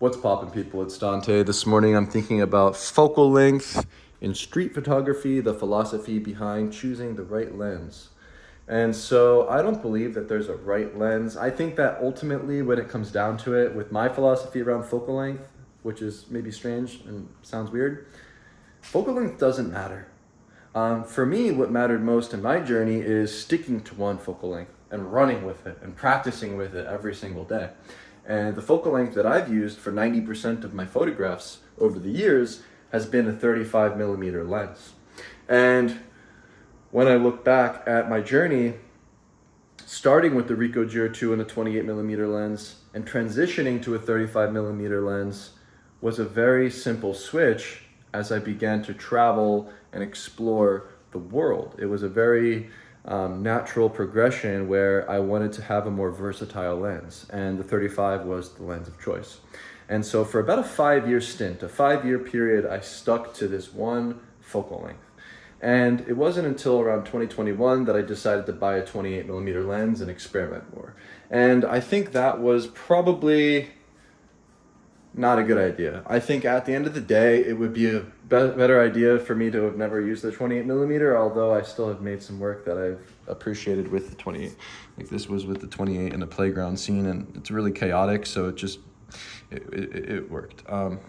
What's poppin', people? It's Dante. This morning I'm thinking about focal length in street photography, the philosophy behind choosing the right lens. And so I don't believe that there's a right lens. I think that ultimately, when it comes down to it, with my philosophy around focal length, which is maybe strange and sounds weird, focal length doesn't matter. For me, what mattered most in my journey is sticking to one focal length and running with it and practicing with it every single day. And the focal length that I've used for 90% of my photographs over the years has been a 35 millimeter lens. And when I look back at my journey, starting with the Ricoh Giro 2 and a 28 millimeter lens and transitioning to a 35 millimeter lens was a very simple switch as I began to travel and explore the world. It was a very natural progression where I wanted to have a more versatile lens, and the 35 was the lens of choice. And so for about a 5-year stint, a 5-year period, I stuck to this one focal length. And it wasn't until around 2021 that I decided to buy a 28 millimeter lens and experiment more. And I think that was probably not a good idea. I think at the end of the day, it would be a better idea for me to have never used the 28 millimeter, although I still have made some work that I've appreciated with the 28. Like this was with the 28 in a playground scene, and it's really chaotic, so it worked. But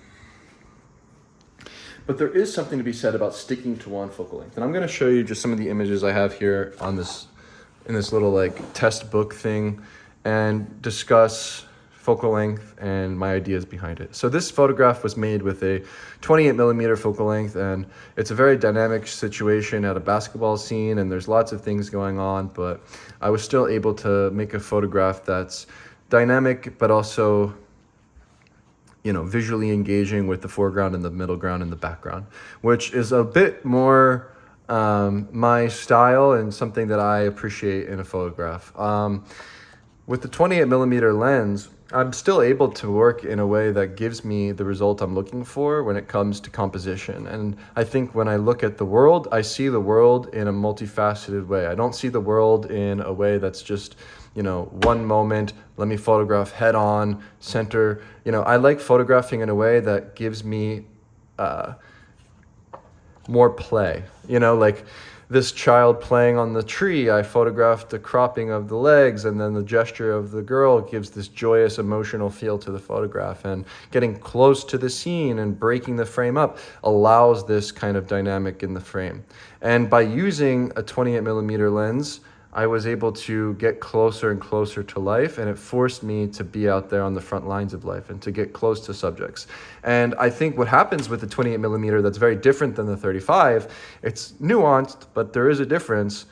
there is something to be said about sticking to one focal length. And I'm going to show you just some of the images I have here on this, in this little like test book thing, and discuss focal length and my ideas behind it. So this photograph was made with a 28 millimeter focal length, and it's a very dynamic situation at a basketball scene, and there's lots of things going on, but I was still able to make a photograph that's dynamic, but also, you know, visually engaging with the foreground and the middle ground and the background, which is a bit more my style and something that I appreciate in a photograph. With the 28 millimeter lens, I'm still able to work in a way that gives me the result I'm looking for when it comes to composition. And I think when I look at the world, I see the world in a multifaceted way. I don't see the world in a way that's just, you know, one moment, let me photograph head on, center. You know, I like photographing in a way that gives me more play. You know, like this child playing on the tree, I photographed the cropping of the legs, and then the gesture of the girl gives this joyous, emotional feel to the photograph. And getting close to the scene and breaking the frame up allows this kind of dynamic in the frame. And by using a 28 millimeter lens, I was able to get closer and closer to life, and it forced me to be out there on the front lines of life and to get close to subjects. And I think what happens with the 28 millimeter that's very different than the 35, it's nuanced, but there is a difference,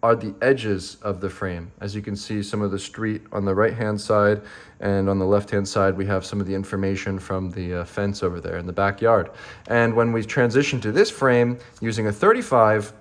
are the edges of the frame. As you can see, some of the street on the right-hand side, and on the left-hand side, we have some of the information from the fence over there in the backyard. And when we transition to this frame using a 35,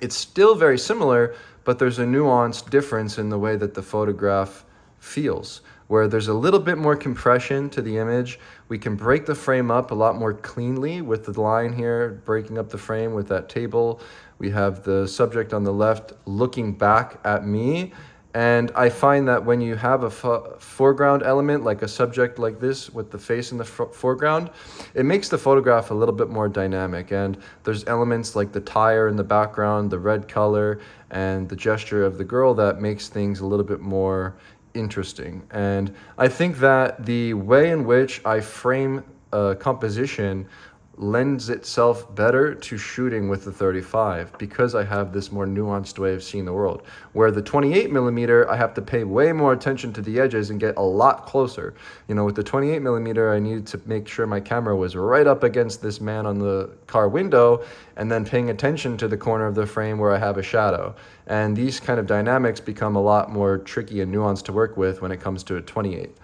it's still very similar, but there's a nuanced difference in the way that the photograph feels, where there's a little bit more compression to the image. We can break the frame up a lot more cleanly with the line here, breaking up the frame with that table. We have the subject on the left looking back at me. And I find that when you have a foreground element, like a subject like this with the face in the foreground, it makes the photograph a little bit more dynamic. And there's elements like the tire in the background, the red color, and the gesture of the girl that makes things a little bit more interesting. And I think that the way in which I frame a composition lends itself better to shooting with the 35 because I have this more nuanced way of seeing the world. Where the 28 millimeter, I have to pay way more attention to the edges and get a lot closer. You know, with the 28 millimeter, I needed to make sure my camera was right up against this man on the car window and then paying attention to the corner of the frame where I have a shadow. And these kind of dynamics become a lot more tricky and nuanced to work with when it comes to a 28.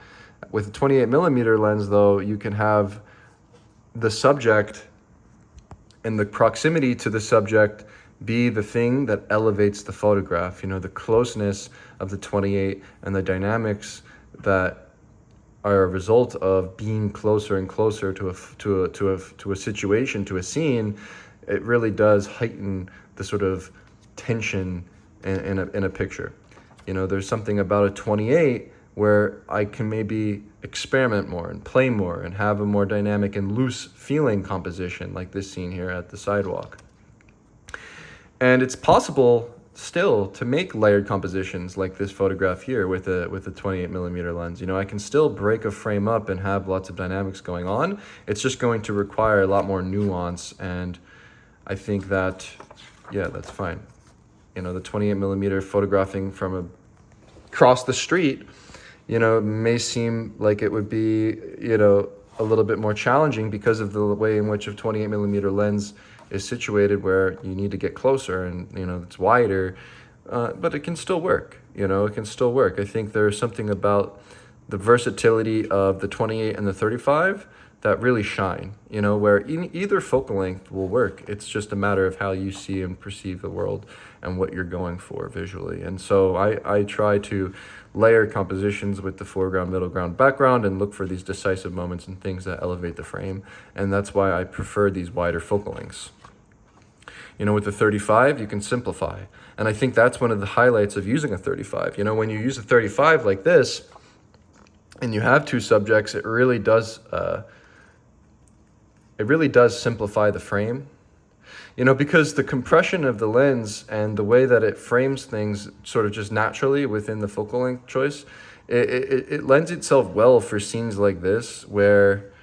With a 28 millimeter lens, though, you can have the subject and the proximity to the subject be the thing that elevates the photograph. You know, the closeness of the 28 and the dynamics that are a result of being closer and closer to a situation, to a scene. It really does heighten the sort of tension in a picture. You know, there's something about a 28 where I can maybe experiment more and play more and have a more dynamic and loose feeling composition, like this scene here at the sidewalk. And it's possible still to make layered compositions like this photograph here with a 28 millimeter lens. You know, I can still break a frame up and have lots of dynamics going on. It's just going to require a lot more nuance, and I think that, yeah, that's fine. You know, the 28 millimeter photographing from across the street, you know, may seem like it would be, you know, a little bit more challenging because of the way in which a 28 millimeter lens is situated, where you need to get closer and, you know, it's wider, but it can still work. You know, it can still work. I think there's something about the versatility of the 28 and the 35 that really shine, you know, where either focal length will work. It's just a matter of how you see and perceive the world and what you're going for visually. And so I try to layer compositions with the foreground, middle ground, background, and look for these decisive moments and things that elevate the frame. And that's why I prefer these wider focal lengths. You know, with the 35, you can simplify. And I think that's one of the highlights of using a 35. You know, when you use a 35 like this, and you have two subjects, it really does simplify the frame. You know, because the compression of the lens and the way that it frames things sort of just naturally within the focal length choice, it lends itself well for scenes like this, where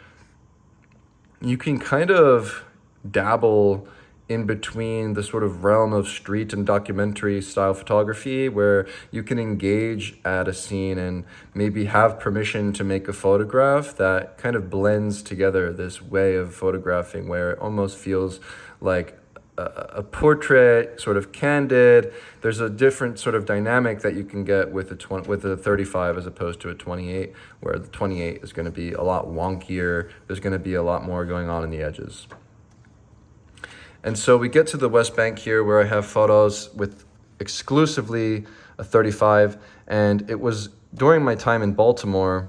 you can kind of dabble in between the sort of realm of street and documentary style photography, where you can engage at a scene and maybe have permission to make a photograph that kind of blends together this way of photographing, where it almost feels like a portrait, sort of candid. There's a different sort of dynamic that you can get with a 35 as opposed to a 28, where the 28 is going to be a lot wonkier. There's going to be a lot more going on in the edges. And so we get to the West Bank here, where I have photos with exclusively a 35. And it was during my time in Baltimore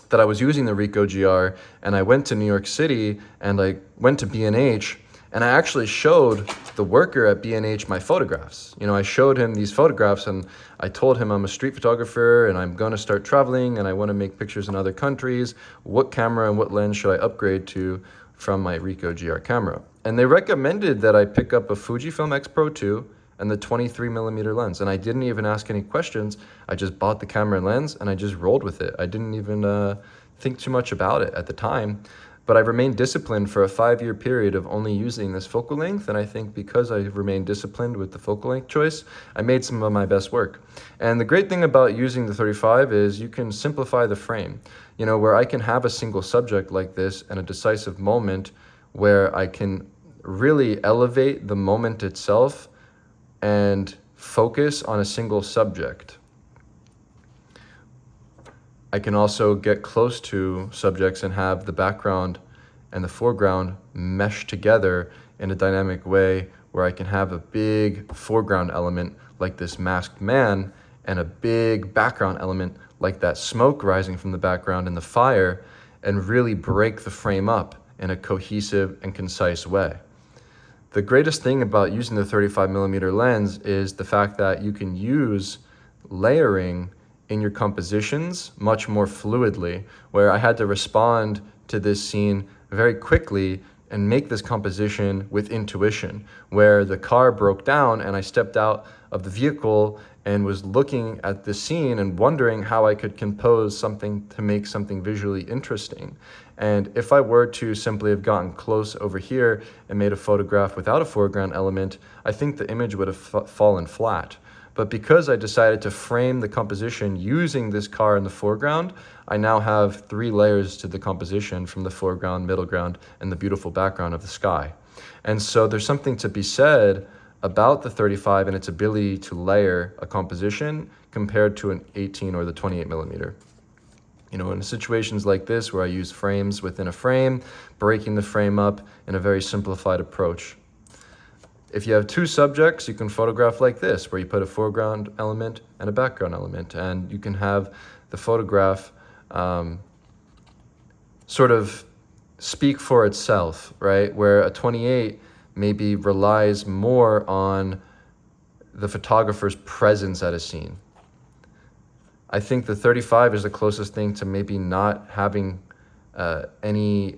that I was using the Ricoh GR, and I went to New York City and I went to B&H, and I actually showed the worker at B&H my photographs. You know, I showed him these photographs, and I told him I'm a street photographer and I'm going to start traveling and I want to make pictures in other countries. What camera and what lens should I upgrade to from my Ricoh GR camera? And they recommended that I pick up a Fujifilm X Pro 2 and the 23 millimeter lens. And I didn't even ask any questions. I just bought the camera and lens and I just rolled with it. I didn't even think too much about it at the time. But I remained disciplined for a 5-year period of only using this focal length. And I think because I remained disciplined with the focal length choice, I made some of my best work. And the great thing about using the 35 is you can simplify the frame, you know, where I can have a single subject like this and a decisive moment where I can really elevate the moment itself and focus on a single subject. I can also get close to subjects and have the background and the foreground mesh together in a dynamic way, where I can have a big foreground element like this masked man and a big background element like that smoke rising from the background and the fire, and really break the frame up in a cohesive and concise way. The greatest thing about using the 35 millimeter lens is the fact that you can use layering in your compositions much more fluidly, where I had to respond to this scene very quickly and make this composition with intuition, where the car broke down and I stepped out of the vehicle and was looking at the scene and wondering how I could compose something to make something visually interesting. And if I were to simply have gotten close over here and made a photograph without a foreground element, I think the image would have fallen flat. But because I decided to frame the composition using this car in the foreground, I now have 3 layers to the composition, from the foreground, middle ground, and the beautiful background of the sky. And so there's something to be said about the 35 and its ability to layer a composition compared to an 18 or the 28 millimeter. You know, in situations like this where I use frames within a frame, breaking the frame up in a very simplified approach. If you have 2 subjects, you can photograph like this, where you put a foreground element and a background element, and you can have the photograph sort of speak for itself, right? Where a 28 maybe relies more on the photographer's presence at a scene. I think the 35 is the closest thing to maybe not having any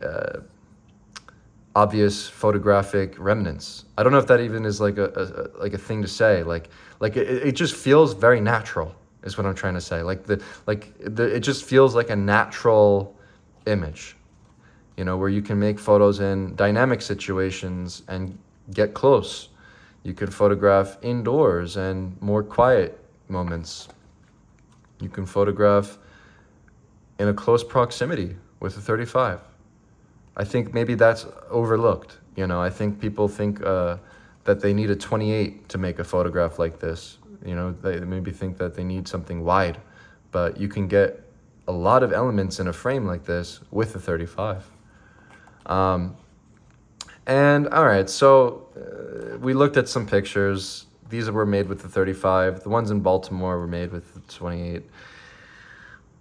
obvious photographic remnants. I don't know if that even is like a thing to say. Like it just feels very natural, is what I'm trying to say. It just feels like a natural image, where you can make photos in dynamic situations and get close. You can photograph indoors and more quiet moments. You can photograph in a close proximity with a 35. I think maybe that's overlooked. I think people think that they need a 28 to make a photograph like this. They maybe think that they need something wide, but you can get a lot of elements in a frame like this with a 35. And all right, so we looked at some pictures. These were made with the 35. The ones in Baltimore were made with the 28.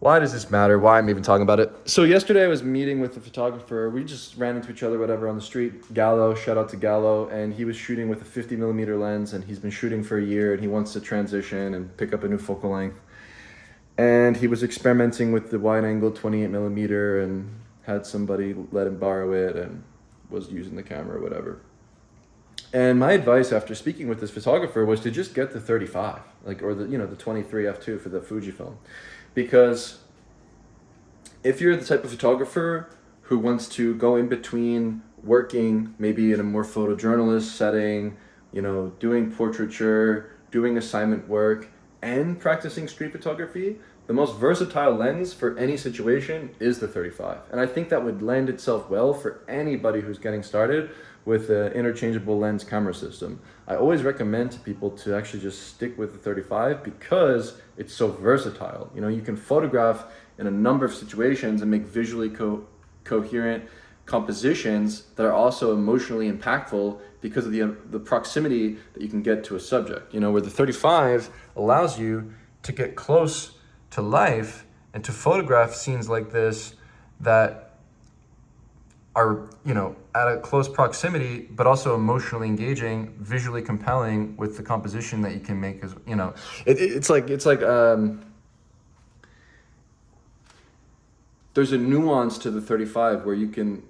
Why does this matter? Why I'm even talking about it? So yesterday I was meeting with a photographer. We just ran into each other, whatever, on the street. Gallo, shout out to Gallo. And he was shooting with a 50 millimeter lens, and he's been shooting for a year, and he wants to transition and pick up a new focal length. And he was experimenting with the wide angle 28 millimeter and had somebody let him borrow it and was using the camera or whatever. And my advice after speaking with this photographer was to just get the 35, or the 23 f2 for the Fujifilm. Because if you're the type of photographer who wants to go in between working maybe in a more photojournalist setting, doing portraiture, doing assignment work, and practicing street photography, the most versatile lens for any situation is the 35. And I think that would lend itself well for anybody who's getting started with an interchangeable lens camera system. I always recommend to people to actually just stick with the 35 because it's so versatile. You can photograph in a number of situations and make visually coherent compositions that are also emotionally impactful because of the proximity that you can get to a subject. Where the 35 allows you to get close to life and to photograph scenes like this that are, at a close proximity, but also emotionally engaging, visually compelling with the composition that you can make. It's like there's a nuance to the 35 where you can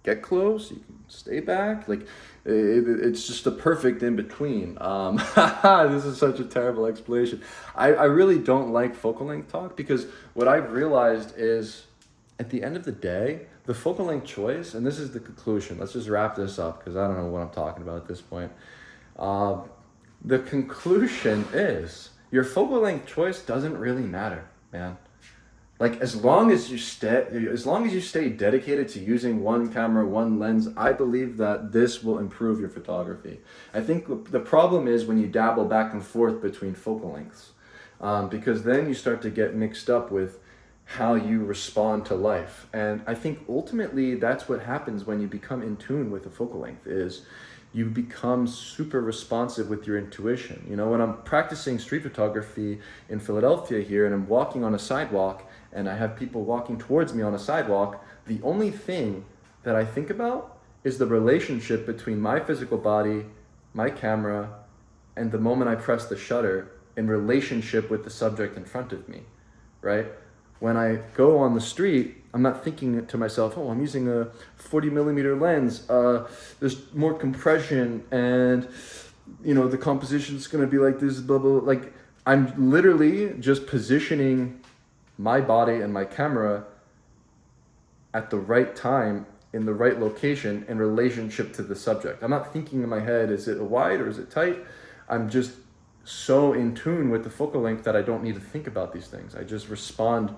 get close, you can stay back. It's just the perfect in between. This is such a terrible explanation. I really don't like focal length talk because what I've realized is at the end of the day, the focal length choice, and this is the conclusion, let's just wrap this up because I don't know what I'm talking about at this point. The conclusion is your focal length choice doesn't really matter, man. As long as you stay dedicated to using one camera, one lens, I believe that this will improve your photography. I think the problem is when you dabble back and forth between focal lengths, because then you start to get mixed up with how you respond to life. And I think ultimately that's what happens when you become in tune with the focal length is you become super responsive with your intuition. When I'm practicing street photography in Philadelphia here and I'm walking on a sidewalk and I have people walking towards me on a sidewalk, the only thing that I think about is the relationship between my physical body, my camera, and the moment I press the shutter in relationship with the subject in front of me, right? When I go on the street, I'm not thinking to myself, oh, I'm using a 40 millimeter lens. There's more compression and, the composition is going to be like this, blah, blah, blah. I'm literally just positioning my body and my camera at the right time in the right location in relationship to the subject. I'm not thinking in my head, is it a wide or is it tight? I'm just so in tune with the focal length that I don't need to think about these things. I just respond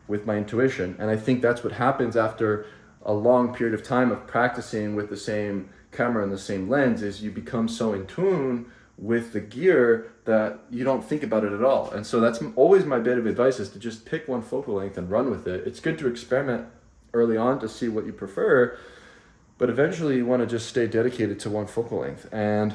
with my intuition. And I think that's what happens after a long period of time of practicing with the same camera and the same lens is you become so in tune with the gear that you don't think about it at all. And so that's always my bit of advice is to just pick one focal length and run with it. It's good to experiment early on to see what you prefer, but eventually you want to just stay dedicated to one focal length. And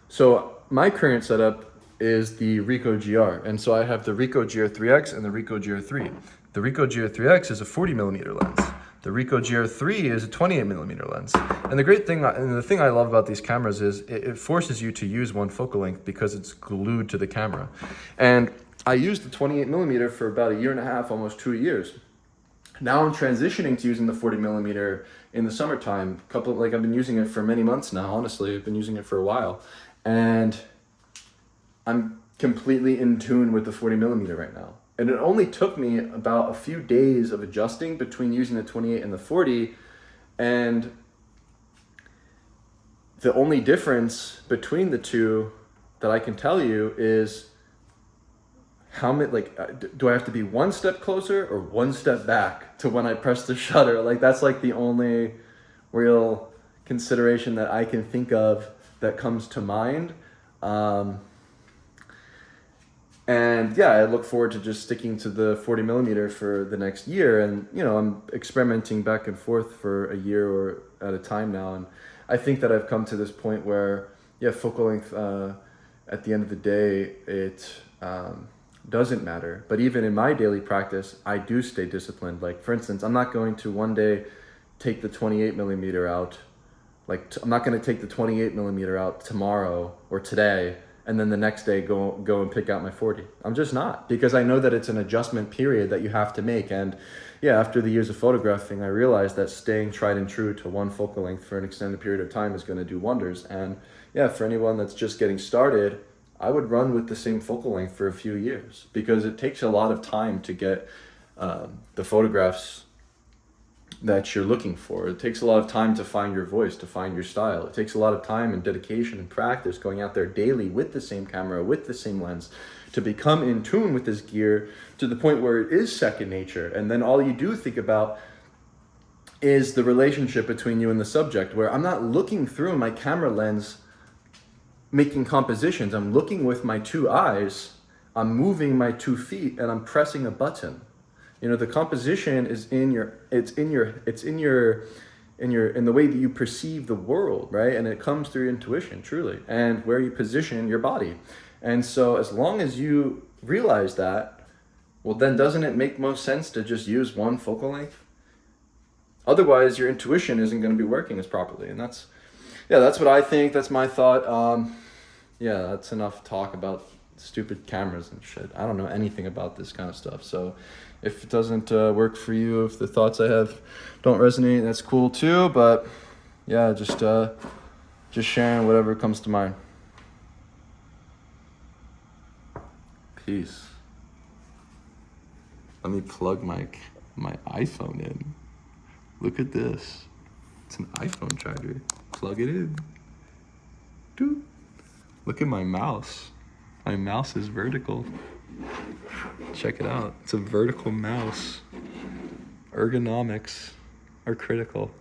so my current setup is the Ricoh GR. And so I have the Ricoh GR3X and the Ricoh GR3. The Ricoh GR3X is a 40 millimeter lens. The Ricoh GR3 is a 28 millimeter lens. And the great thing, and the thing I love about these cameras is it forces you to use one focal length because it's glued to the camera. And I used the 28 millimeter for about 1.5 years, almost 2 years. Now I'm transitioning to using the 40 millimeter in the summertime. I've been using it for many months now, honestly. I've been using it for a while. And I'm completely in tune with the 40 millimeter right now. And it only took me about a few days of adjusting between using the 28 and the 40. And the only difference between the two that I can tell you is how many, do I have to be one step closer or one step back to when I press the shutter? Like, that's like the only real consideration that I can think of that comes to mind. And yeah, I look forward to just sticking to the 40 millimeter for the next year. And, I'm experimenting back and forth for a year or at a time now. And I think that I've come to this point where, focal length, at the end of the day, it doesn't matter. But even in my daily practice, I do stay disciplined. Like, for instance, I'm not going to one day take the 28 millimeter out. I'm not going to take the 28 millimeter out tomorrow or today, and then the next day go and pick out my 40. I'm just not, because I know that it's an adjustment period that you have to make. And after the years of photographing, I realized that staying tried and true to one focal length for an extended period of time is going to do wonders. And for anyone that's just getting started, I would run with the same focal length for a few years, because it takes a lot of time to get the photographs that you're looking for. It takes a lot of time to find your voice, to find your style. It takes a lot of time and dedication and practice going out there daily with the same camera, with the same lens, to become in tune with this gear to the point where it is second nature. And then all you do think about is the relationship between you and the subject, where I'm not looking through my camera lens making compositions. I'm looking with my two eyes, I'm moving my 2 feet, and I'm pressing a button. The composition is in the way that you perceive the world, right? And it comes through your intuition, truly, and where you position your body. And so as long as you realize that, well, then doesn't it make most sense to just use one focal length? Otherwise, your intuition isn't going to be working as properly. And that's what I think. That's my thought. That's enough talk about stupid cameras and shit. I don't know anything about this kind of stuff. So if it doesn't work for you, if the thoughts I have don't resonate, that's cool too. But just sharing whatever comes to mind. Peace. Let me plug my iPhone in. Look at this. It's an iPhone charger. Plug it in. Dude. Look at my mouse. My mouse is vertical. Check it out. It's a vertical mouse. Ergonomics are critical.